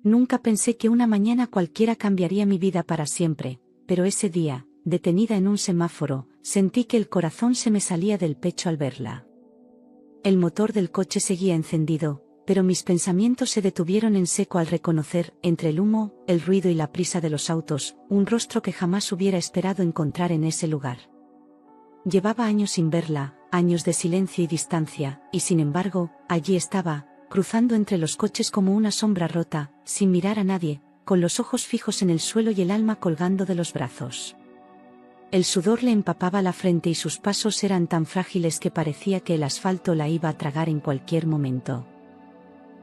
Nunca pensé que una mañana cualquiera cambiaría mi vida para siempre, pero ese día, detenida en un semáforo, sentí que el corazón se me salía del pecho al verla. El motor del coche seguía encendido, pero mis pensamientos se detuvieron en seco al reconocer, entre el humo, el ruido y la prisa de los autos, un rostro que jamás hubiera esperado encontrar en ese lugar. Llevaba años sin verla, años de silencio y distancia, y sin embargo, allí estaba, cruzando entre los coches como una sombra rota, sin mirar a nadie, con los ojos fijos en el suelo y el alma colgando de los brazos. El sudor le empapaba la frente y sus pasos eran tan frágiles que parecía que el asfalto la iba a tragar en cualquier momento.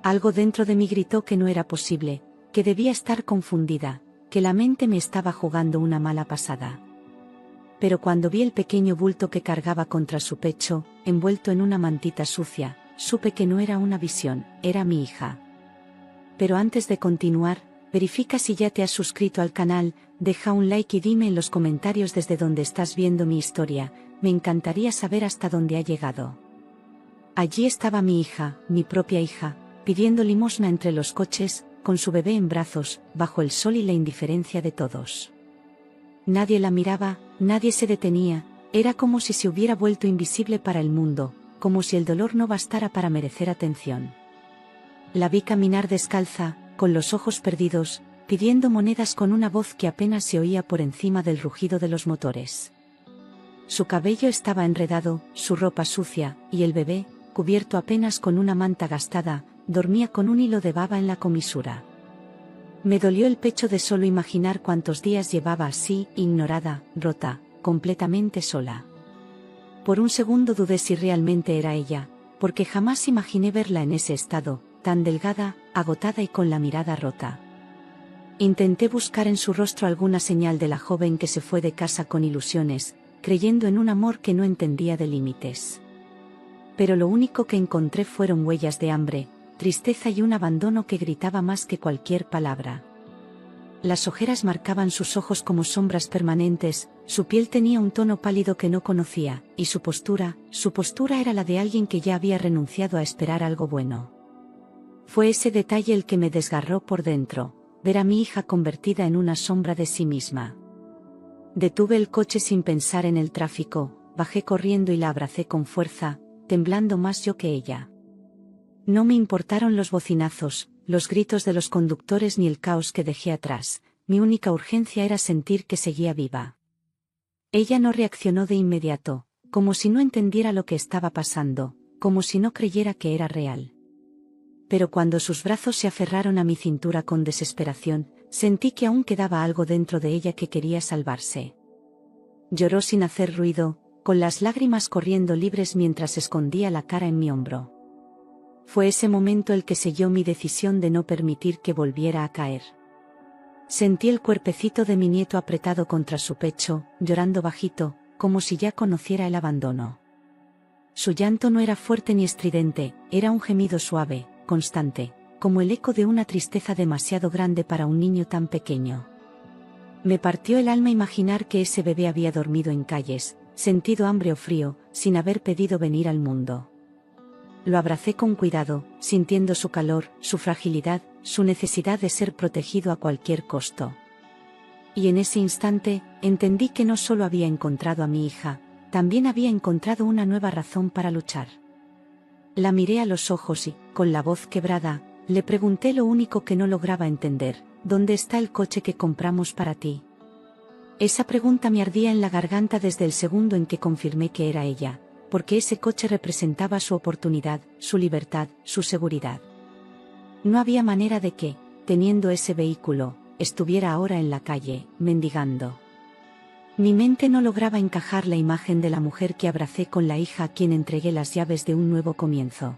Algo dentro de mí gritó que no era posible, que debía estar confundida, que la mente me estaba jugando una mala pasada. Pero cuando vi el pequeño bulto que cargaba contra su pecho, envuelto en una mantita sucia, supe que no era una visión, era mi hija. Pero antes de continuar, verifica si ya te has suscrito al canal, deja un like y dime en los comentarios desde dónde estás viendo mi historia, me encantaría saber hasta dónde ha llegado. Allí estaba mi hija, mi propia hija, pidiendo limosna entre los coches, con su bebé en brazos, bajo el sol y la indiferencia de todos. Nadie la miraba, nadie se detenía, era como si se hubiera vuelto invisible para el mundo, como si el dolor no bastara para merecer atención. La vi caminar descalza, con los ojos perdidos, pidiendo monedas con una voz que apenas se oía por encima del rugido de los motores. Su cabello estaba enredado, su ropa sucia, y el bebé, cubierto apenas con una manta gastada, dormía con un hilo de baba en la comisura. Me dolió el pecho de solo imaginar cuántos días llevaba así, ignorada, rota, completamente sola. Por un segundo dudé si realmente era ella, porque jamás imaginé verla en ese estado, tan delgada, agotada y con la mirada rota. Intenté buscar en su rostro alguna señal de la joven que se fue de casa con ilusiones, creyendo en un amor que no entendía de límites. Pero lo único que encontré fueron huellas de hambre, tristeza y un abandono que gritaba más que cualquier palabra. Las ojeras marcaban sus ojos como sombras permanentes, su piel tenía un tono pálido que no conocía, y su postura era la de alguien que ya había renunciado a esperar algo bueno. Fue ese detalle el que me desgarró por dentro, ver a mi hija convertida en una sombra de sí misma. Detuve el coche sin pensar en el tráfico, bajé corriendo y la abracé con fuerza, temblando más yo que ella. No me importaron los bocinazos, los gritos de los conductores ni el caos que dejé atrás, mi única urgencia era sentir que seguía viva. Ella no reaccionó de inmediato, como si no entendiera lo que estaba pasando, como si no creyera que era real. Pero cuando sus brazos se aferraron a mi cintura con desesperación, sentí que aún quedaba algo dentro de ella que quería salvarse. Lloró sin hacer ruido, con las lágrimas corriendo libres mientras escondía la cara en mi hombro. Fue ese momento el que selló mi decisión de no permitir que volviera a caer. Sentí el cuerpecito de mi nieto apretado contra su pecho, llorando bajito, como si ya conociera el abandono. Su llanto no era fuerte ni estridente, era un gemido suave, constante, como el eco de una tristeza demasiado grande para un niño tan pequeño. Me partió el alma imaginar que ese bebé había dormido en calles, sentido hambre o frío, sin haber pedido venir al mundo. Lo abracé con cuidado, sintiendo su calor, su fragilidad, su necesidad de ser protegido a cualquier costo. Y en ese instante, entendí que no solo había encontrado a mi hija, también había encontrado una nueva razón para luchar. La miré a los ojos y, con la voz quebrada, le pregunté lo único que no lograba entender: ¿dónde está el coche que compramos para ti? Esa pregunta me ardía en la garganta desde el segundo en que confirmé que era ella, porque ese coche representaba su oportunidad, su libertad, su seguridad. No había manera de que, teniendo ese vehículo, estuviera ahora en la calle, mendigando. Mi mente no lograba encajar la imagen de la mujer que abracé con la hija a quien entregué las llaves de un nuevo comienzo.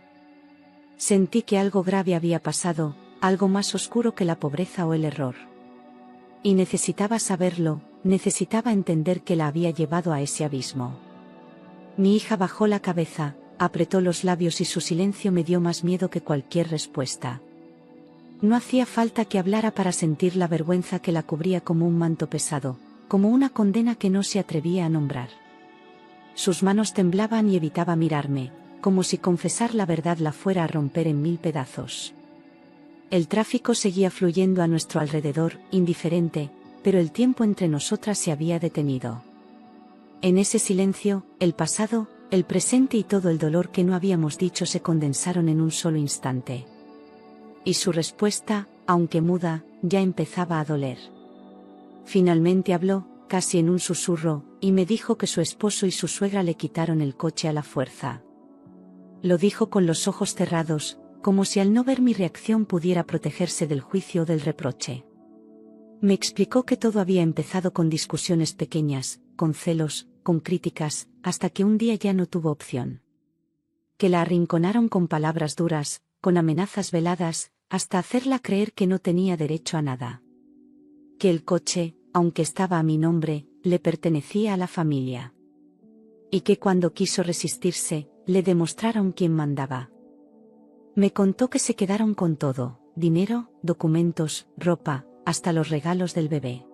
Sentí que algo grave había pasado, algo más oscuro que la pobreza o el error. Y necesitaba saberlo, necesitaba entender que la había llevado a ese abismo. Mi hija bajó la cabeza, apretó los labios y su silencio me dio más miedo que cualquier respuesta. No hacía falta que hablara para sentir la vergüenza que la cubría como un manto pesado, como una condena que no se atrevía a nombrar. Sus manos temblaban y evitaba mirarme, como si confesar la verdad la fuera a romper en mil pedazos. El tráfico seguía fluyendo a nuestro alrededor, indiferente, pero el tiempo entre nosotras se había detenido. En ese silencio, el pasado, el presente y todo el dolor que no habíamos dicho se condensaron en un solo instante. Y su respuesta, aunque muda, ya empezaba a doler. Finalmente habló, casi en un susurro, y me dijo que su esposo y su suegra le quitaron el coche a la fuerza. Lo dijo con los ojos cerrados, como si al no ver mi reacción pudiera protegerse del juicio o del reproche. Me explicó que todo había empezado con discusiones pequeñas, con celos, con críticas, hasta que un día ya no tuvo opción. Que la arrinconaron con palabras duras, con amenazas veladas, hasta hacerla creer que no tenía derecho a nada. Que el coche, aunque estaba a mi nombre, le pertenecía a la familia. Y que cuando quiso resistirse, le demostraron quién mandaba. Me contó que se quedaron con todo, dinero, documentos, ropa, hasta los regalos del bebé.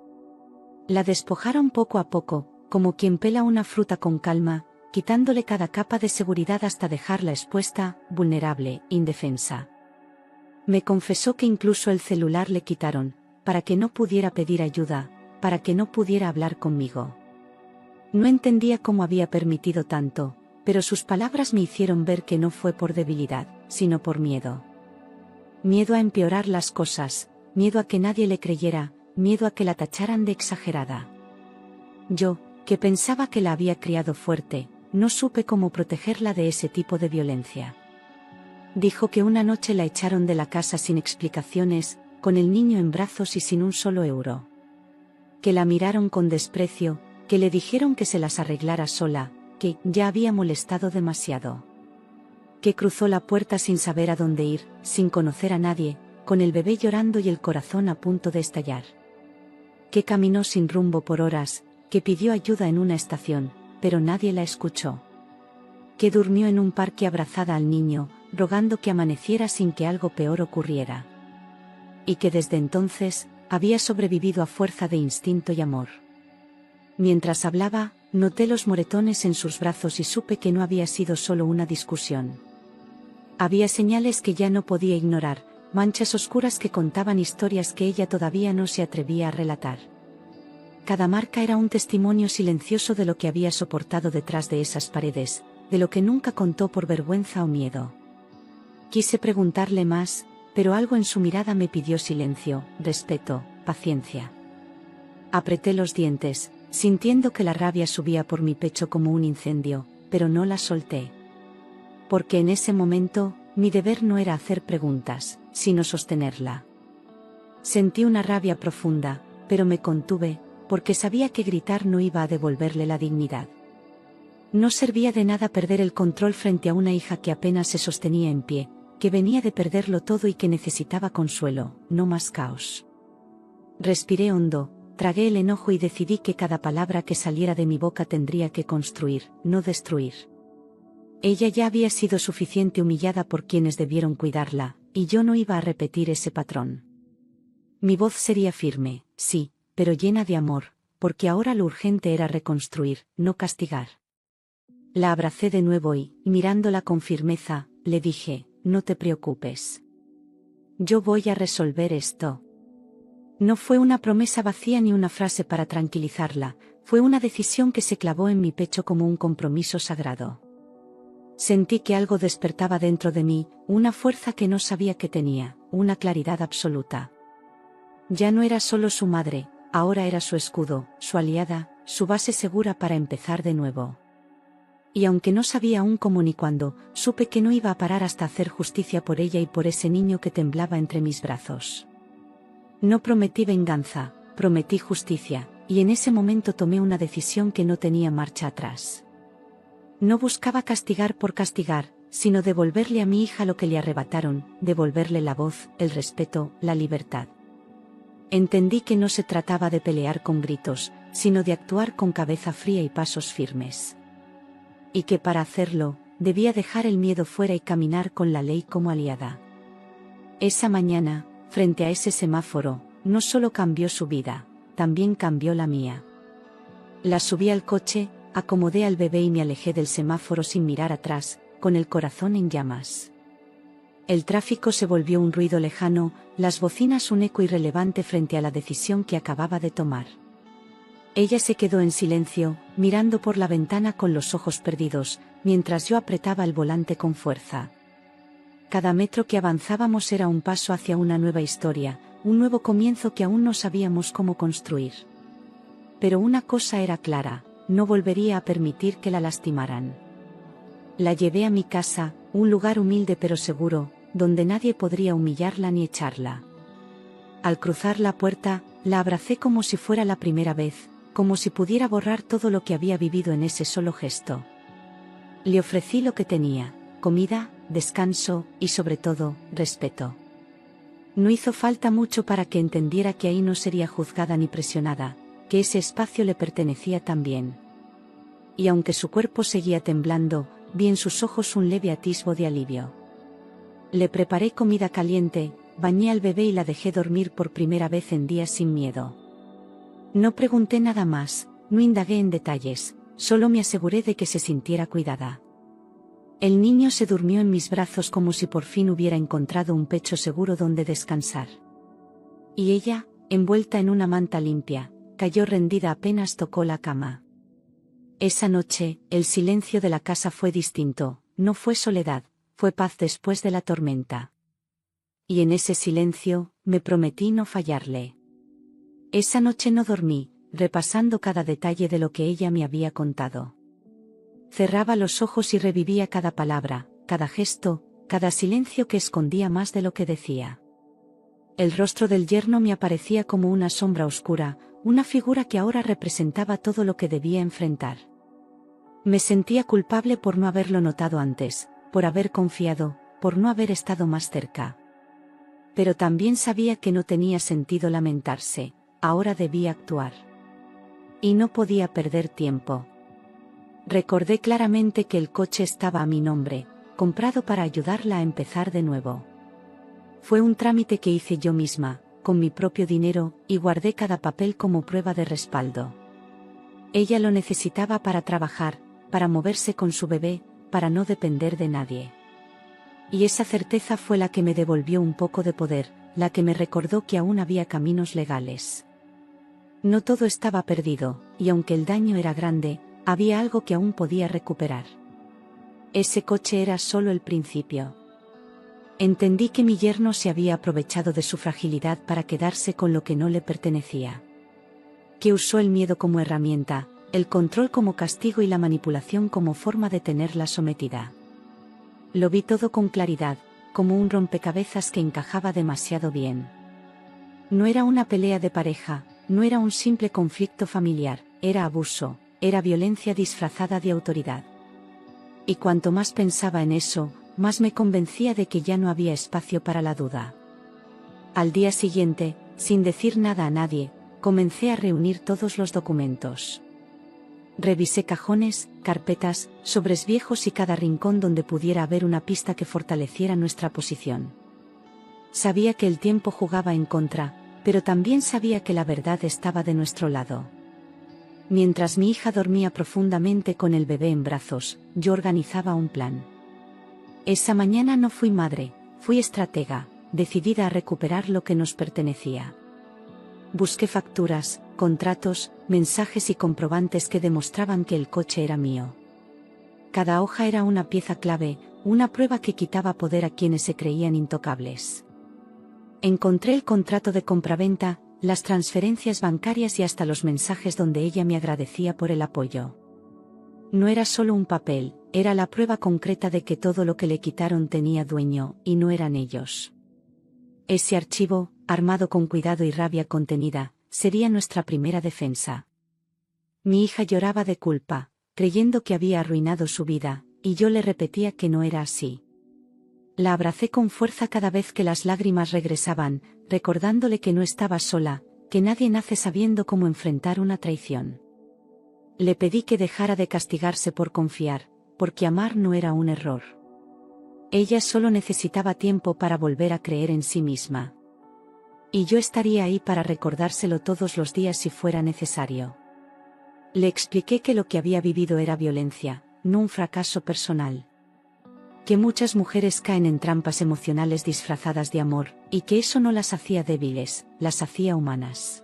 La despojaron poco a poco, como quien pela una fruta con calma, quitándole cada capa de seguridad hasta dejarla expuesta, vulnerable, indefensa. Me confesó que incluso el celular le quitaron, para que no pudiera pedir ayuda, para que no pudiera hablar conmigo. No entendía cómo había permitido tanto, pero sus palabras me hicieron ver que no fue por debilidad, sino por miedo. Miedo a empeorar las cosas, miedo a que nadie le creyera, miedo a que la tacharan de exagerada. Yo, que pensaba que la había criado fuerte, no supe cómo protegerla de ese tipo de violencia. Dijo que una noche la echaron de la casa sin explicaciones, con el niño en brazos y sin un solo euro. Que la miraron con desprecio, que le dijeron que se las arreglara sola, que ya había molestado demasiado. Que cruzó la puerta sin saber a dónde ir, sin conocer a nadie, con el bebé llorando y el corazón a punto de estallar. Que caminó sin rumbo por horas, que pidió ayuda en una estación, pero nadie la escuchó. Que durmió en un parque abrazada al niño, rogando que amaneciera sin que algo peor ocurriera. Y que desde entonces, había sobrevivido a fuerza de instinto y amor. Mientras hablaba, noté los moretones en sus brazos y supe que no había sido solo una discusión. Había señales que ya no podía ignorar, manchas oscuras que contaban historias que ella todavía no se atrevía a relatar. Cada marca era un testimonio silencioso de lo que había soportado detrás de esas paredes, de lo que nunca contó por vergüenza o miedo. Quise preguntarle más, pero algo en su mirada me pidió silencio, respeto, paciencia. Apreté los dientes, sintiendo que la rabia subía por mi pecho como un incendio, pero no la solté. Porque en ese momento, mi deber no era hacer preguntas, sino sostenerla. Sentí una rabia profunda, pero me contuve, porque sabía que gritar no iba a devolverle la dignidad. No servía de nada perder el control frente a una hija que apenas se sostenía en pie, que venía de perderlo todo y que necesitaba consuelo, no más caos. Respiré hondo, tragué el enojo y decidí que cada palabra que saliera de mi boca tendría que construir, no destruir. Ella ya había sido suficiente humillada por quienes debieron cuidarla, y yo no iba a repetir ese patrón. Mi voz sería firme, sí, pero llena de amor, porque ahora lo urgente era reconstruir, no castigar. La abracé de nuevo y, mirándola con firmeza, le dije, no te preocupes. Yo voy a resolver esto. No fue una promesa vacía ni una frase para tranquilizarla, fue una decisión que se clavó en mi pecho como un compromiso sagrado. Sentí que algo despertaba dentro de mí, una fuerza que no sabía que tenía, una claridad absoluta. Ya no era solo su madre, ahora era su escudo, su aliada, su base segura para empezar de nuevo. Y aunque no sabía aún cómo ni cuándo, supe que no iba a parar hasta hacer justicia por ella y por ese niño que temblaba entre mis brazos. No prometí venganza, prometí justicia, y en ese momento tomé una decisión que no tenía marcha atrás. No buscaba castigar por castigar, sino devolverle a mi hija lo que le arrebataron, devolverle la voz, el respeto, la libertad. Entendí que no se trataba de pelear con gritos, sino de actuar con cabeza fría y pasos firmes. Y que para hacerlo, debía dejar el miedo fuera y caminar con la ley como aliada. Esa mañana, frente a ese semáforo, no solo cambió su vida, también cambió la mía. La subí al coche, acomodé al bebé y me alejé del semáforo sin mirar atrás, con el corazón en llamas. El tráfico se volvió un ruido lejano, las bocinas un eco irrelevante frente a la decisión que acababa de tomar. Ella se quedó en silencio, mirando por la ventana con los ojos perdidos, mientras yo apretaba el volante con fuerza. Cada metro que avanzábamos era un paso hacia una nueva historia, un nuevo comienzo que aún no sabíamos cómo construir. Pero una cosa era clara, no volvería a permitir que la lastimaran. La llevé a mi casa, un lugar humilde pero seguro, donde nadie podría humillarla ni echarla. Al cruzar la puerta, la abracé como si fuera la primera vez, como si pudiera borrar todo lo que había vivido en ese solo gesto. Le ofrecí lo que tenía: comida, descanso y sobre todo, respeto. No hizo falta mucho para que entendiera que ahí no sería juzgada ni presionada, que ese espacio le pertenecía también. Y aunque su cuerpo seguía temblando, vi en sus ojos un leve atisbo de alivio. Le preparé comida caliente, bañé al bebé y la dejé dormir por primera vez en días sin miedo. No pregunté nada más, no indagué en detalles, solo me aseguré de que se sintiera cuidada. El niño se durmió en mis brazos como si por fin hubiera encontrado un pecho seguro donde descansar. Y ella, envuelta en una manta limpia, cayó rendida apenas tocó la cama. Esa noche, el silencio de la casa fue distinto, no fue soledad, fue paz después de la tormenta. Y en ese silencio, me prometí no fallarle. Esa noche no dormí, repasando cada detalle de lo que ella me había contado. Cerraba los ojos y revivía cada palabra, cada gesto, cada silencio que escondía más de lo que decía. El rostro del yerno me aparecía como una sombra oscura, una figura que ahora representaba todo lo que debía enfrentar. Me sentía culpable por no haberlo notado antes, por haber confiado, por no haber estado más cerca. Pero también sabía que no tenía sentido lamentarse, ahora debía actuar. Y no podía perder tiempo. Recordé claramente que el coche estaba a mi nombre, comprado para ayudarla a empezar de nuevo. Fue un trámite que hice yo misma, con mi propio dinero, y guardé cada papel como prueba de respaldo. Ella lo necesitaba para trabajar, para moverse con su bebé, para no depender de nadie. Y esa certeza fue la que me devolvió un poco de poder, la que me recordó que aún había caminos legales. No todo estaba perdido, y aunque el daño era grande, había algo que aún podía recuperar. Ese coche era solo el principio. Entendí que mi yerno se había aprovechado de su fragilidad para quedarse con lo que no le pertenecía. Que usó el miedo como herramienta, el control como castigo y la manipulación como forma de tenerla sometida. Lo vi todo con claridad, como un rompecabezas que encajaba demasiado bien. No era una pelea de pareja, no era un simple conflicto familiar, era abuso, era violencia disfrazada de autoridad. Y cuanto más pensaba en eso, más me convencía de que ya no había espacio para la duda. Al día siguiente, sin decir nada a nadie, comencé a reunir todos los documentos. Revisé cajones, carpetas, sobres viejos y cada rincón donde pudiera haber una pista que fortaleciera nuestra posición. Sabía que el tiempo jugaba en contra, pero también sabía que la verdad estaba de nuestro lado. Mientras mi hija dormía profundamente con el bebé en brazos, yo organizaba un plan. Esa mañana no fui madre, fui estratega, decidida a recuperar lo que nos pertenecía. Busqué facturas, contratos, mensajes y comprobantes que demostraban que el coche era mío. Cada hoja era una pieza clave, una prueba que quitaba poder a quienes se creían intocables. Encontré el contrato de compraventa, las transferencias bancarias y hasta los mensajes donde ella me agradecía por el apoyo. No era solo un papel, era la prueba concreta de que todo lo que le quitaron tenía dueño, y no eran ellos. Ese archivo, armado con cuidado y rabia contenida, sería nuestra primera defensa. Mi hija lloraba de culpa, creyendo que había arruinado su vida, y yo le repetía que no era así. La abracé con fuerza cada vez que las lágrimas regresaban, recordándole que no estaba sola, que nadie nace sabiendo cómo enfrentar una traición. Le pedí que dejara de castigarse por confiar, porque amar no era un error. Ella solo necesitaba tiempo para volver a creer en sí misma. Y yo estaría ahí para recordárselo todos los días si fuera necesario. Le expliqué que lo que había vivido era violencia, no un fracaso personal. que muchas mujeres caen en trampas emocionales disfrazadas de amor, y que eso no las hacía débiles, las hacía humanas.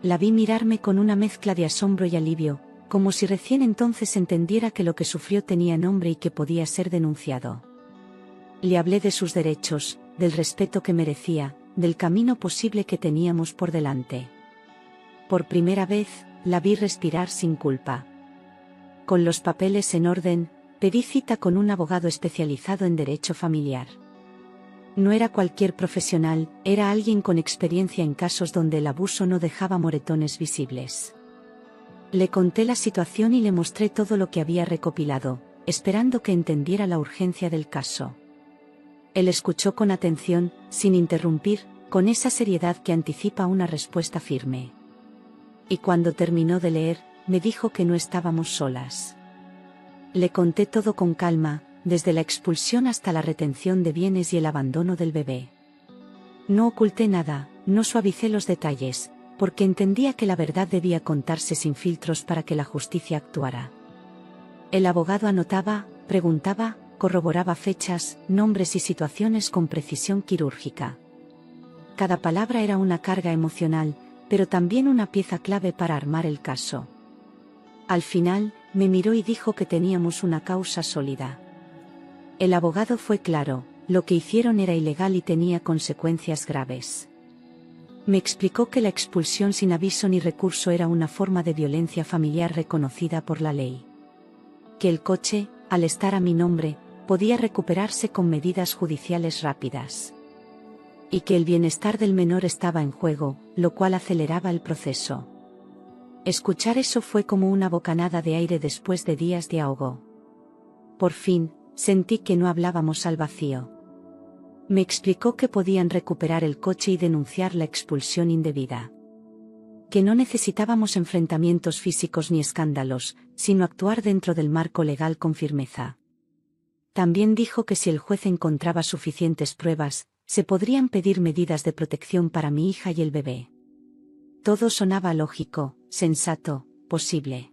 La vi mirarme con una mezcla de asombro y alivio, como si recién entonces entendiera que lo que sufrió tenía nombre y que podía ser denunciado. Le hablé de sus derechos, del respeto que merecía, del camino posible que teníamos por delante. Por primera vez, la vi respirar sin culpa. Con los papeles en orden, pedí cita con un abogado especializado en derecho familiar. No era cualquier profesional, era alguien con experiencia en casos donde el abuso no dejaba moretones visibles. Le conté la situación y le mostré todo lo que había recopilado, esperando que entendiera la urgencia del caso. Él escuchó con atención, sin interrumpir, con esa seriedad que anticipa una respuesta firme. Y cuando terminó de leer, me dijo que no estábamos solas. Le conté todo con calma, desde la expulsión hasta la retención de bienes y el abandono del bebé. No oculté nada, no suavicé los detalles, porque entendía que la verdad debía contarse sin filtros para que la justicia actuara. El abogado anotaba, preguntaba, corroboraba fechas, nombres y situaciones con precisión quirúrgica. Cada palabra era una carga emocional, pero también una pieza clave para armar el caso. Al final, me miró y dijo que teníamos una causa sólida. El abogado fue claro, lo que hicieron era ilegal y tenía consecuencias graves. Me explicó que la expulsión sin aviso ni recurso era una forma de violencia familiar reconocida por la ley. Que el coche, al estar a mi nombre, podía recuperarse con medidas judiciales rápidas. Y que el bienestar del menor estaba en juego, lo cual aceleraba el proceso. Escuchar eso fue como una bocanada de aire después de días de ahogo. Por fin, sentí que no hablábamos al vacío. Me explicó que podían recuperar el coche y denunciar la expulsión indebida. Que no necesitábamos enfrentamientos físicos ni escándalos, sino actuar dentro del marco legal con firmeza. También dijo que si el juez encontraba suficientes pruebas, se podrían pedir medidas de protección para mi hija y el bebé. Todo sonaba lógico, sensato, posible.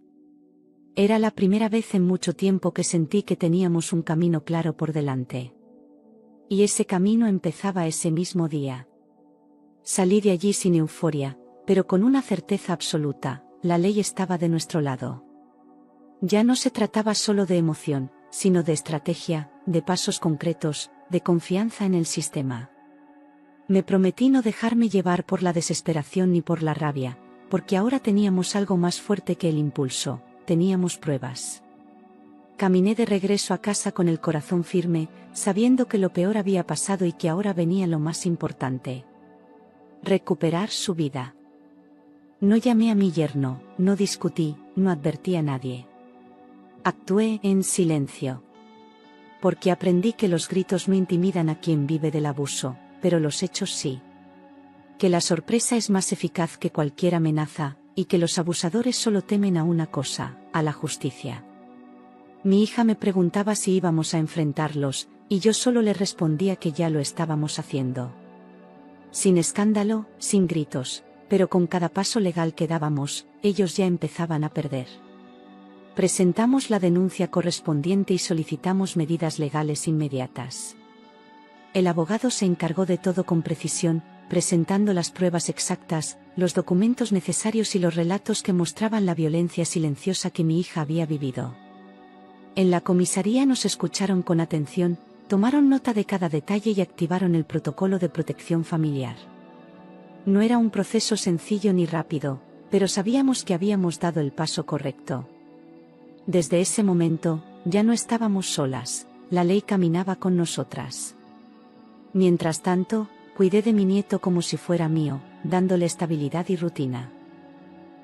Era la primera vez en mucho tiempo que sentí que teníamos un camino claro por delante. Y ese camino empezaba ese mismo día. Salí de allí sin euforia, pero con una certeza absoluta, la ley estaba de nuestro lado. Ya no se trataba solo de emoción, sino de estrategia, de pasos concretos, de confianza en el sistema. Me prometí no dejarme llevar por la desesperación ni por la rabia, porque ahora teníamos algo más fuerte que el impulso, teníamos pruebas. Caminé de regreso a casa con el corazón firme, sabiendo que lo peor había pasado y que ahora venía lo más importante. Recuperar su vida. No llamé a mi yerno, no discutí, no advertí a nadie. Actué en silencio. Porque aprendí que los gritos no intimidan a quien vive del abuso, pero los hechos sí. Que la sorpresa es más eficaz que cualquier amenaza, y que los abusadores solo temen a una cosa, a la justicia. Mi hija me preguntaba si íbamos a enfrentarlos, y yo solo le respondía que ya lo estábamos haciendo. Sin escándalo, sin gritos, pero con cada paso legal que dábamos, ellos ya empezaban a perder. Presentamos la denuncia correspondiente y solicitamos medidas legales inmediatas. El abogado se encargó de todo con precisión, presentando las pruebas exactas, los documentos necesarios y los relatos que mostraban la violencia silenciosa que mi hija había vivido. En la comisaría nos escucharon con atención, tomaron nota de cada detalle y activaron el protocolo de protección familiar. No era un proceso sencillo ni rápido, pero sabíamos que habíamos dado el paso correcto. Desde ese momento, ya no estábamos solas, la ley caminaba con nosotras. Mientras tanto, cuidé de mi nieto como si fuera mío, dándole estabilidad y rutina.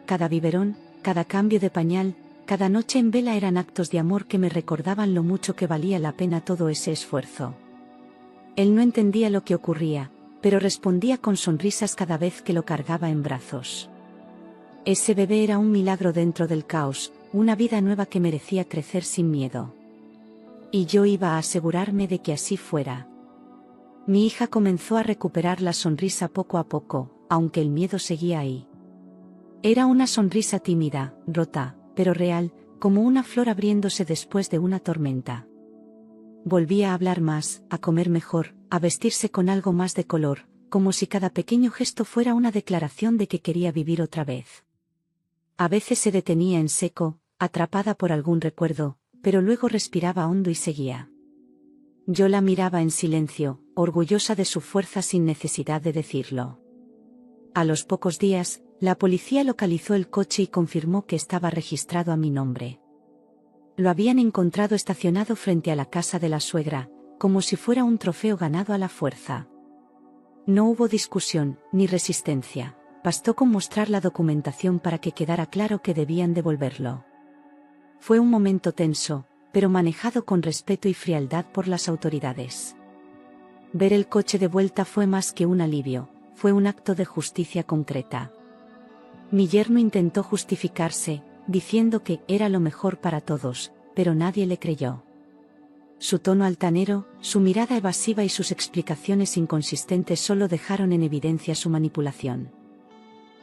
Cada biberón, cada cambio de pañal, cada noche en vela eran actos de amor que me recordaban lo mucho que valía la pena todo ese esfuerzo. Él no entendía lo que ocurría, pero respondía con sonrisas cada vez que lo cargaba en brazos. Ese bebé era un milagro dentro del caos, una vida nueva que merecía crecer sin miedo. Y yo iba a asegurarme de que así fuera. Mi hija comenzó a recuperar la sonrisa poco a poco, aunque el miedo seguía ahí. Era una sonrisa tímida, rota, pero real, como una flor abriéndose después de una tormenta. Volvía a hablar más, a comer mejor, a vestirse con algo más de color, como si cada pequeño gesto fuera una declaración de que quería vivir otra vez. A veces se detenía en seco, atrapada por algún recuerdo, pero luego respiraba hondo y seguía. Yo la miraba en silencio, orgullosa de su fuerza sin necesidad de decirlo. A los pocos días, la policía localizó el coche y confirmó que estaba registrado a mi nombre. Lo habían encontrado estacionado frente a la casa de la suegra, como si fuera un trofeo ganado a la fuerza. No hubo discusión, ni resistencia, bastó con mostrar la documentación para que quedara claro que debían devolverlo. Fue un momento tenso, pero manejado con respeto y frialdad por las autoridades. Ver el coche de vuelta fue más que un alivio, fue un acto de justicia concreta. Mi yerno intentó justificarse, diciendo que era lo mejor para todos, pero nadie le creyó. Su tono altanero, su mirada evasiva y sus explicaciones inconsistentes solo dejaron en evidencia su manipulación.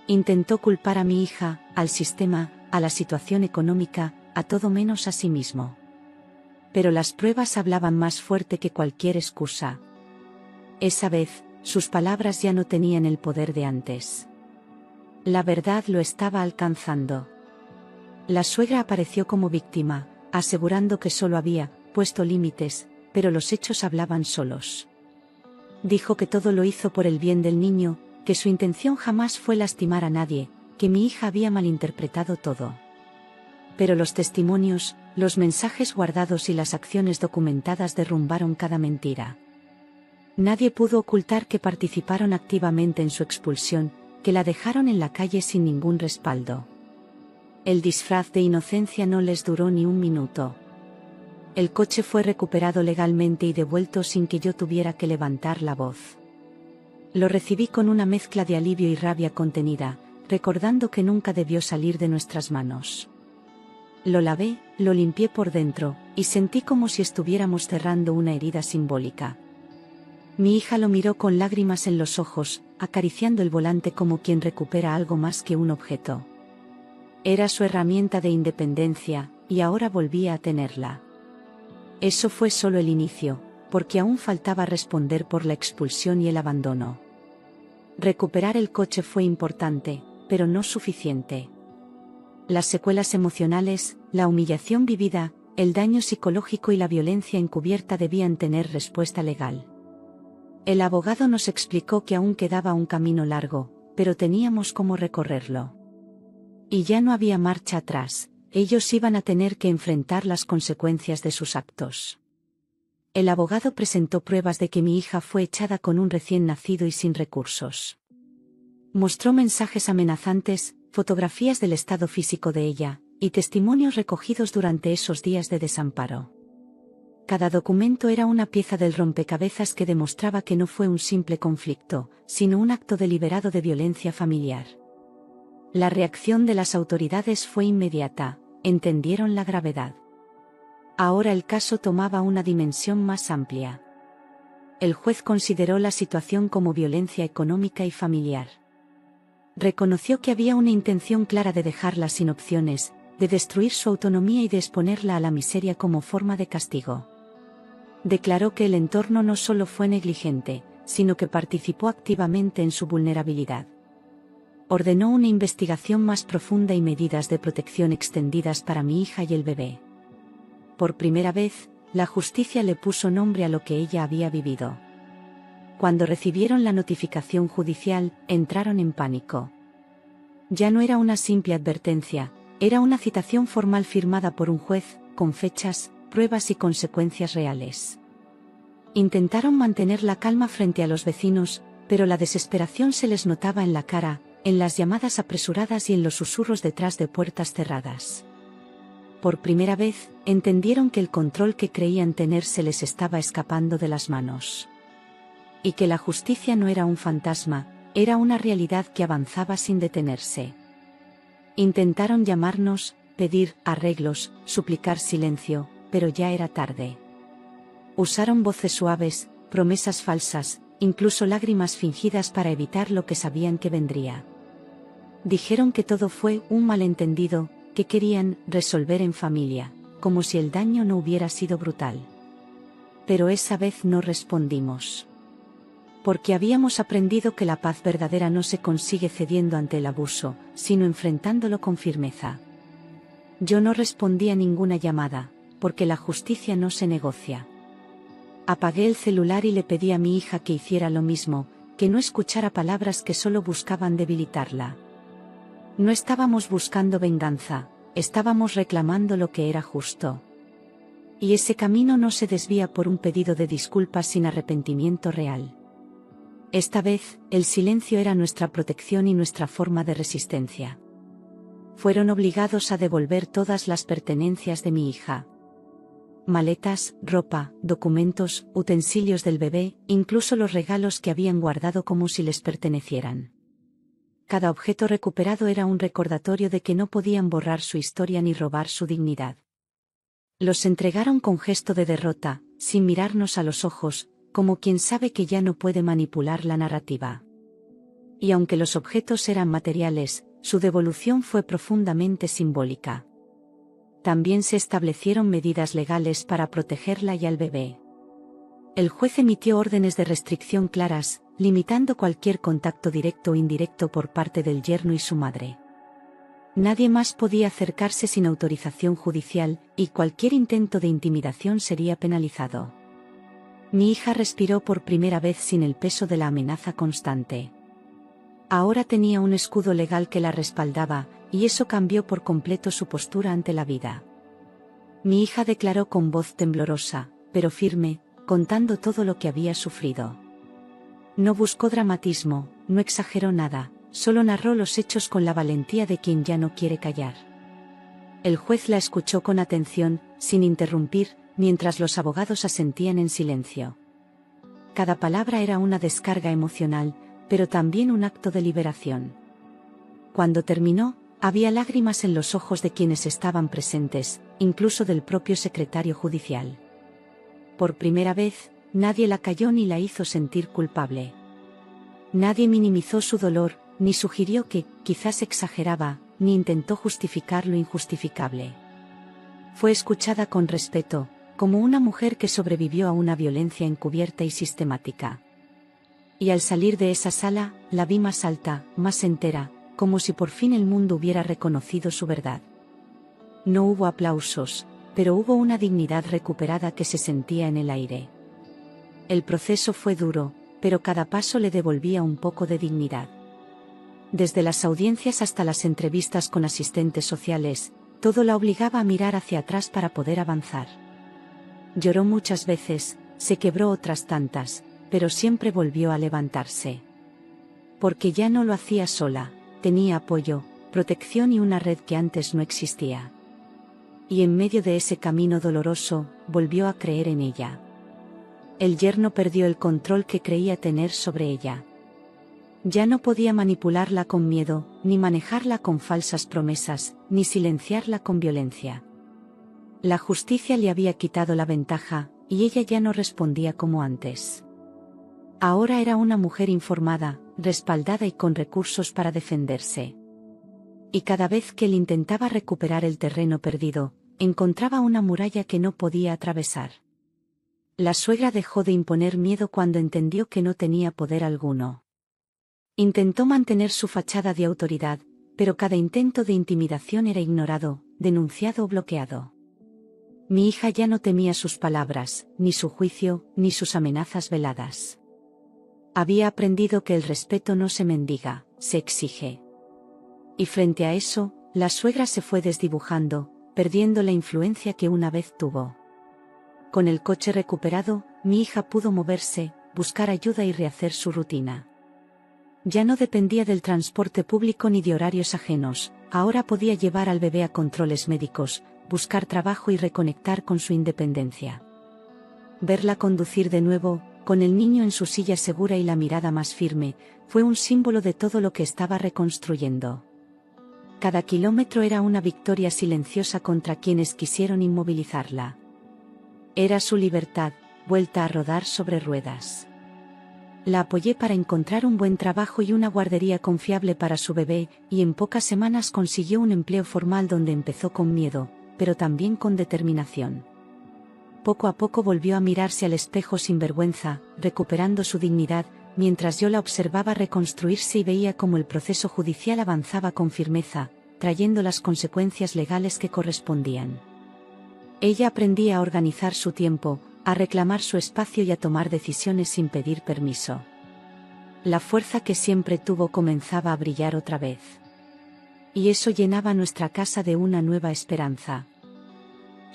Intentó culpar a mi hija, al sistema, a la situación económica, a todo menos a sí mismo. Pero las pruebas hablaban más fuerte que cualquier excusa. Esa vez, sus palabras ya no tenían el poder de antes. La verdad lo estaba alcanzando. La suegra apareció como víctima, asegurando que solo había puesto límites, pero los hechos hablaban solos. Dijo que todo lo hizo por el bien del niño, que su intención jamás fue lastimar a nadie, que mi hija había malinterpretado todo. Pero los testimonios, los mensajes guardados y las acciones documentadas derrumbaron cada mentira. Nadie pudo ocultar que participaron activamente en su expulsión, que la dejaron en la calle sin ningún respaldo. El disfraz de inocencia no les duró ni un minuto. El coche fue recuperado legalmente y devuelto sin que yo tuviera que levantar la voz. Lo recibí con una mezcla de alivio y rabia contenida, recordando que nunca debió salir de nuestras manos. Lo lavé, lo limpié por dentro, y sentí como si estuviéramos cerrando una herida simbólica. Mi hija lo miró con lágrimas en los ojos, acariciando el volante como quien recupera algo más que un objeto. Era su herramienta de independencia, y ahora volvía a tenerla. Eso fue solo el inicio, porque aún faltaba responder por la expulsión y el abandono. Recuperar el coche fue importante, pero no suficiente. Las secuelas emocionales, la humillación vivida, el daño psicológico y la violencia encubierta debían tener respuesta legal. El abogado nos explicó que aún quedaba un camino largo, pero teníamos cómo recorrerlo. Y ya no había marcha atrás, ellos iban a tener que enfrentar las consecuencias de sus actos. El abogado presentó pruebas de que mi hija fue echada con un recién nacido y sin recursos. Mostró mensajes amenazantes, fotografías del estado físico de ella, y testimonios recogidos durante esos días de desamparo. Cada documento era una pieza del rompecabezas que demostraba que no fue un simple conflicto, sino un acto deliberado de violencia familiar. La reacción de las autoridades fue inmediata, entendieron la gravedad. Ahora el caso tomaba una dimensión más amplia. El juez consideró la situación como violencia económica y familiar. Reconoció que había una intención clara de dejarla sin opciones, de destruir su autonomía y de exponerla a la miseria como forma de castigo. Declaró que el entorno no solo fue negligente, sino que participó activamente en su vulnerabilidad. Ordenó una investigación más profunda y medidas de protección extendidas para mi hija y el bebé. Por primera vez, la justicia le puso nombre a lo que ella había vivido. Cuando recibieron la notificación judicial, entraron en pánico. Ya no era una simple advertencia, era una citación formal firmada por un juez, con fechas, pruebas y consecuencias reales. Intentaron mantener la calma frente a los vecinos, pero la desesperación se les notaba en la cara, en las llamadas apresuradas y en los susurros detrás de puertas cerradas. Por primera vez, entendieron que el control que creían tener se les estaba escapando de las manos. Y que la justicia no era un fantasma, era una realidad que avanzaba sin detenerse. Intentaron llamarnos, pedir arreglos, suplicar silencio, pero ya era tarde. Usaron voces suaves, promesas falsas, incluso lágrimas fingidas para evitar lo que sabían que vendría. Dijeron que todo fue un malentendido, que querían resolver en familia, como si el daño no hubiera sido brutal. Pero esa vez no respondimos. Porque habíamos aprendido que la paz verdadera no se consigue cediendo ante el abuso, sino enfrentándolo con firmeza. Yo no respondí a ninguna llamada, porque la justicia no se negocia. Apagué el celular y le pedí a mi hija que hiciera lo mismo, que no escuchara palabras que solo buscaban debilitarla. No estábamos buscando venganza, estábamos reclamando lo que era justo. Y ese camino no se desvía por un pedido de disculpas sin arrepentimiento real. Esta vez, el silencio era nuestra protección y nuestra forma de resistencia. Fueron obligados a devolver todas las pertenencias de mi hija. Maletas, ropa, documentos, utensilios del bebé, incluso los regalos que habían guardado como si les pertenecieran. Cada objeto recuperado era un recordatorio de que no podían borrar su historia ni robar su dignidad. Los entregaron con gesto de derrota, sin mirarnos a los ojos, como quien sabe que ya no puede manipular la narrativa. Y aunque los objetos eran materiales, su devolución fue profundamente simbólica. También se establecieron medidas legales para protegerla y al bebé. El juez emitió órdenes de restricción claras, limitando cualquier contacto directo o indirecto por parte del yerno y su madre. Nadie más podía acercarse sin autorización judicial, y cualquier intento de intimidación sería penalizado. Mi hija respiró por primera vez sin el peso de la amenaza constante. Ahora tenía un escudo legal que la respaldaba, y eso cambió por completo su postura ante la vida. Mi hija declaró con voz temblorosa, pero firme, contando todo lo que había sufrido. No buscó dramatismo, no exageró nada, solo narró los hechos con la valentía de quien ya no quiere callar. El juez la escuchó con atención, sin interrumpir, mientras los abogados asentían en silencio. Cada palabra era una descarga emocional, pero también un acto de liberación. Cuando terminó, había lágrimas en los ojos de quienes estaban presentes, incluso del propio secretario judicial. Por primera vez, nadie la calló ni la hizo sentir culpable. Nadie minimizó su dolor, ni sugirió que, quizás exageraba, ni intentó justificar lo injustificable. Fue escuchada con respeto, como una mujer que sobrevivió a una violencia encubierta y sistemática. Y al salir de esa sala, la vi más alta, más entera, como si por fin el mundo hubiera reconocido su verdad. No hubo aplausos, pero hubo una dignidad recuperada que se sentía en el aire. El proceso fue duro, pero cada paso le devolvía un poco de dignidad. Desde las audiencias hasta las entrevistas con asistentes sociales, todo la obligaba a mirar hacia atrás para poder avanzar. Lloró muchas veces, se quebró otras tantas, pero siempre volvió a levantarse. Porque ya no lo hacía sola, tenía apoyo, protección y una red que antes no existía. Y en medio de ese camino doloroso, volvió a creer en ella. El yerno perdió el control que creía tener sobre ella. Ya no podía manipularla con miedo, ni manejarla con falsas promesas, ni silenciarla con violencia. La justicia le había quitado la ventaja, y ella ya no respondía como antes. Ahora era una mujer informada, respaldada y con recursos para defenderse. Y cada vez que él intentaba recuperar el terreno perdido, encontraba una muralla que no podía atravesar. La suegra dejó de imponer miedo cuando entendió que no tenía poder alguno. Intentó mantener su fachada de autoridad, pero cada intento de intimidación era ignorado, denunciado o bloqueado. Mi hija ya no temía sus palabras, ni su juicio, ni sus amenazas veladas. Había aprendido que el respeto no se mendiga, se exige. Y frente a eso, la suegra se fue desdibujando, perdiendo la influencia que una vez tuvo. Con el coche recuperado, mi hija pudo moverse, buscar ayuda y rehacer su rutina. Ya no dependía del transporte público ni de horarios ajenos, ahora podía llevar al bebé a controles médicos, buscar trabajo y reconectar con su independencia. Verla conducir de nuevo, con el niño en su silla segura y la mirada más firme, fue un símbolo de todo lo que estaba reconstruyendo. Cada kilómetro era una victoria silenciosa contra quienes quisieron inmovilizarla. Era su libertad, vuelta a rodar sobre ruedas. La apoyé para encontrar un buen trabajo y una guardería confiable para su bebé, y en pocas semanas consiguió un empleo formal donde empezó con miedo, pero también con determinación. Poco a poco volvió a mirarse al espejo sin vergüenza, recuperando su dignidad, mientras yo la observaba reconstruirse y veía cómo el proceso judicial avanzaba con firmeza, trayendo las consecuencias legales que correspondían. Ella aprendía a organizar su tiempo, a reclamar su espacio y a tomar decisiones sin pedir permiso. La fuerza que siempre tuvo comenzaba a brillar otra vez. Y eso llenaba nuestra casa de una nueva esperanza.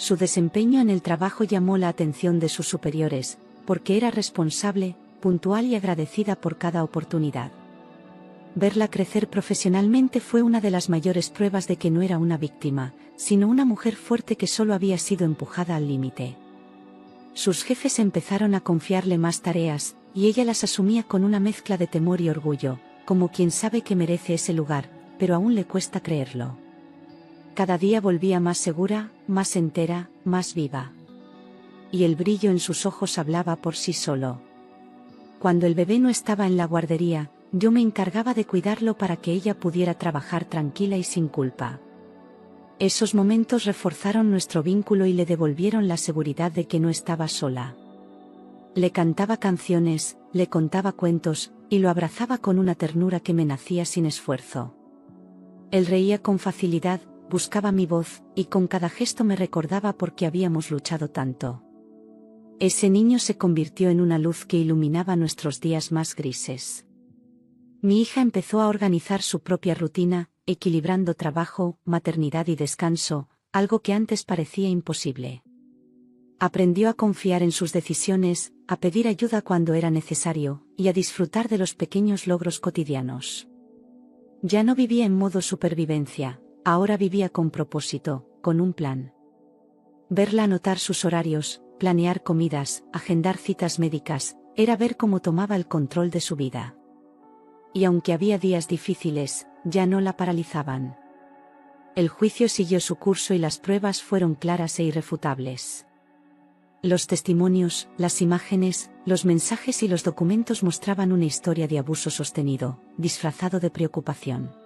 Su desempeño en el trabajo llamó la atención de sus superiores, porque era responsable, puntual y agradecida por cada oportunidad. Verla crecer profesionalmente fue una de las mayores pruebas de que no era una víctima, sino una mujer fuerte que solo había sido empujada al límite. Sus jefes empezaron a confiarle más tareas, y ella las asumía con una mezcla de temor y orgullo, como quien sabe que merece ese lugar, pero aún le cuesta creerlo. Cada día volvía más segura, más entera, más viva. Y el brillo en sus ojos hablaba por sí solo. Cuando el bebé no estaba en la guardería, yo me encargaba de cuidarlo para que ella pudiera trabajar tranquila y sin culpa. Esos momentos reforzaron nuestro vínculo y le devolvieron la seguridad de que no estaba sola. Le cantaba canciones, le contaba cuentos, y lo abrazaba con una ternura que me nacía sin esfuerzo. Él reía con facilidad, buscaba mi voz, y con cada gesto me recordaba por qué habíamos luchado tanto. Ese niño se convirtió en una luz que iluminaba nuestros días más grises. Mi hija empezó a organizar su propia rutina, equilibrando trabajo, maternidad y descanso, algo que antes parecía imposible. Aprendió a confiar en sus decisiones, a pedir ayuda cuando era necesario, y a disfrutar de los pequeños logros cotidianos. Ya no vivía en modo supervivencia, ahora vivía con propósito, con un plan. Verla anotar sus horarios, planear comidas, agendar citas médicas, era ver cómo tomaba el control de su vida. Y aunque había días difíciles, ya no la paralizaban. El juicio siguió su curso y las pruebas fueron claras e irrefutables. Los testimonios, las imágenes, los mensajes y los documentos mostraban una historia de abuso sostenido, disfrazado de preocupación.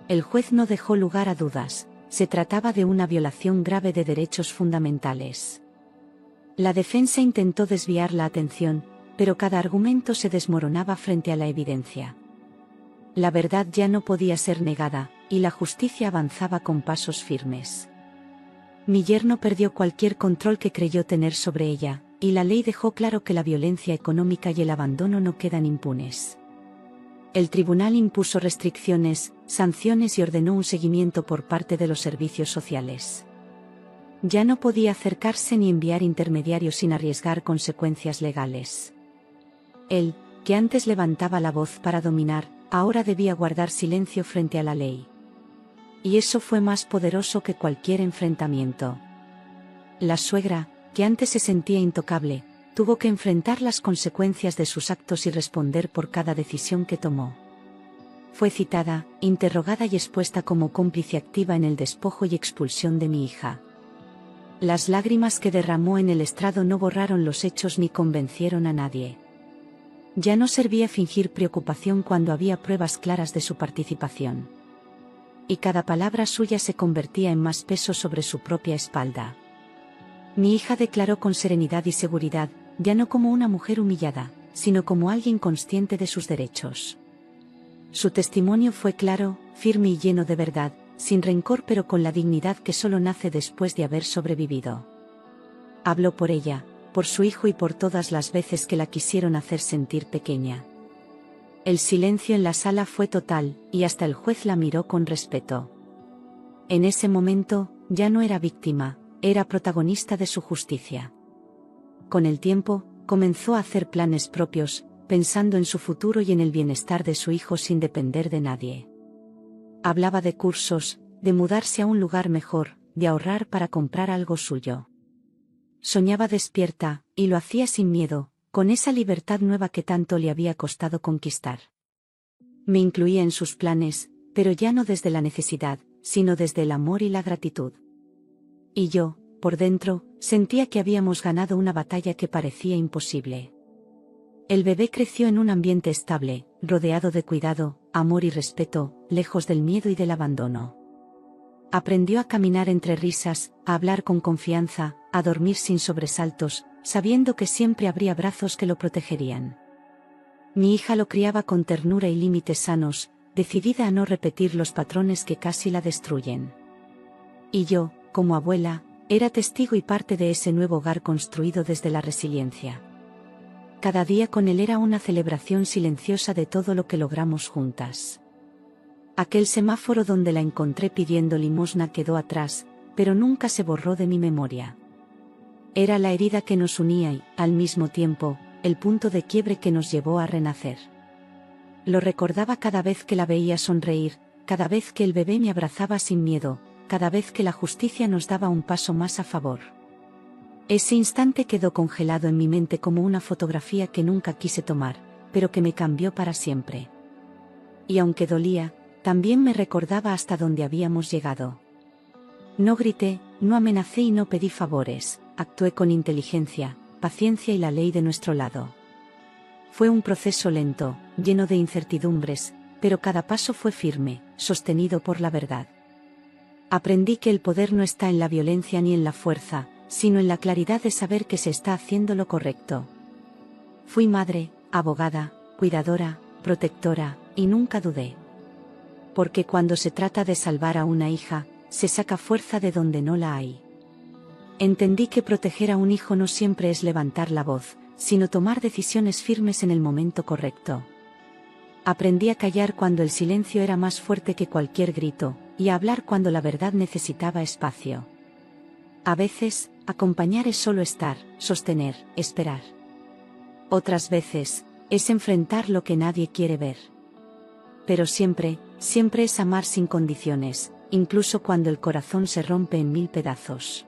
El juez no dejó lugar a dudas, se trataba de una violación grave de derechos fundamentales. La defensa intentó desviar la atención, pero cada argumento se desmoronaba frente a la evidencia. La verdad ya no podía ser negada, y la justicia avanzaba con pasos firmes. Mi yerno perdió cualquier control que creyó tener sobre ella, y la ley dejó claro que la violencia económica y el abandono no quedan impunes. El tribunal impuso restricciones, sanciones y ordenó un seguimiento por parte de los servicios sociales. Ya no podía acercarse ni enviar intermediarios sin arriesgar consecuencias legales. Él, que antes levantaba la voz para dominar, ahora debía guardar silencio frente a la ley. Y eso fue más poderoso que cualquier enfrentamiento. La suegra, que antes se sentía intocable, tuvo que enfrentar las consecuencias de sus actos y responder por cada decisión que tomó. Fue citada, interrogada y expuesta como cómplice activa en el despojo y expulsión de mi hija. Las lágrimas que derramó en el estrado no borraron los hechos ni convencieron a nadie. Ya no servía fingir preocupación cuando había pruebas claras de su participación. Y cada palabra suya se convertía en más peso sobre su propia espalda. Mi hija declaró con serenidad y seguridad, ya no como una mujer humillada, sino como alguien consciente de sus derechos. Su testimonio fue claro, firme y lleno de verdad, sin rencor pero con la dignidad que solo nace después de haber sobrevivido. Habló por ella, por su hijo y por todas las veces que la quisieron hacer sentir pequeña. El silencio en la sala fue total, y hasta el juez la miró con respeto. En ese momento, ya no era víctima, era protagonista de su justicia. Con el tiempo, comenzó a hacer planes propios, pensando en su futuro y en el bienestar de su hijo sin depender de nadie. Hablaba de cursos, de mudarse a un lugar mejor, de ahorrar para comprar algo suyo. Soñaba despierta, y lo hacía sin miedo, con esa libertad nueva que tanto le había costado conquistar. Me incluía en sus planes, pero ya no desde la necesidad, sino desde el amor y la gratitud. Y yo, por dentro, sentía que habíamos ganado una batalla que parecía imposible. El bebé creció en un ambiente estable, rodeado de cuidado, amor y respeto, lejos del miedo y del abandono. Aprendió a caminar entre risas, a hablar con confianza, a dormir sin sobresaltos, sabiendo que siempre habría brazos que lo protegerían. Mi hija lo criaba con ternura y límites sanos, decidida a no repetir los patrones que casi la destruyen. Y yo, como abuela, era testigo y parte de ese nuevo hogar construido desde la resiliencia. Cada día con él era una celebración silenciosa de todo lo que logramos juntas. Aquel semáforo donde la encontré pidiendo limosna quedó atrás, pero nunca se borró de mi memoria. Era la herida que nos unía y, al mismo tiempo, el punto de quiebre que nos llevó a renacer. Lo recordaba cada vez que la veía sonreír, cada vez que el bebé me abrazaba sin miedo, cada vez que la justicia nos daba un paso más a favor. Ese instante quedó congelado en mi mente como una fotografía que nunca quise tomar, pero que me cambió para siempre. Y aunque dolía, también me recordaba hasta dónde habíamos llegado. No grité, no amenacé y no pedí favores, actué con inteligencia, paciencia y la ley de nuestro lado. Fue un proceso lento, lleno de incertidumbres, pero cada paso fue firme, sostenido por la verdad. Aprendí que el poder no está en la violencia ni en la fuerza, sino en la claridad de saber que se está haciendo lo correcto. Fui madre, abogada, cuidadora, protectora, y nunca dudé. Porque cuando se trata de salvar a una hija, se saca fuerza de donde no la hay. Entendí que proteger a un hijo no siempre es levantar la voz, sino tomar decisiones firmes en el momento correcto. Aprendí a callar cuando el silencio era más fuerte que cualquier grito, y a hablar cuando la verdad necesitaba espacio. A veces, acompañar es solo estar, sostener, esperar. Otras veces, es enfrentar lo que nadie quiere ver. Pero siempre, siempre es amar sin condiciones, incluso cuando el corazón se rompe en 1000 pedazos.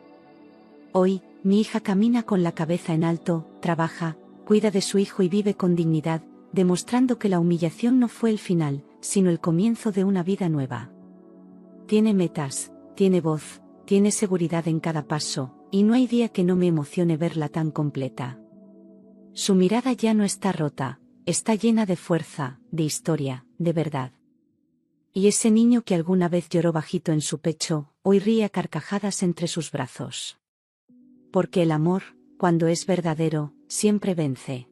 Hoy, mi hija camina con la cabeza en alto, trabaja, cuida de su hijo y vive con dignidad, demostrando que la humillación no fue el final, sino el comienzo de una vida nueva. Tiene metas, tiene voz, tiene seguridad en cada paso, y no hay día que no me emocione verla tan completa. Su mirada ya no está rota, está llena de fuerza, de historia, de verdad. Y ese niño que alguna vez lloró bajito en su pecho, hoy ríe a carcajadas entre sus brazos. Porque el amor, cuando es verdadero, siempre vence.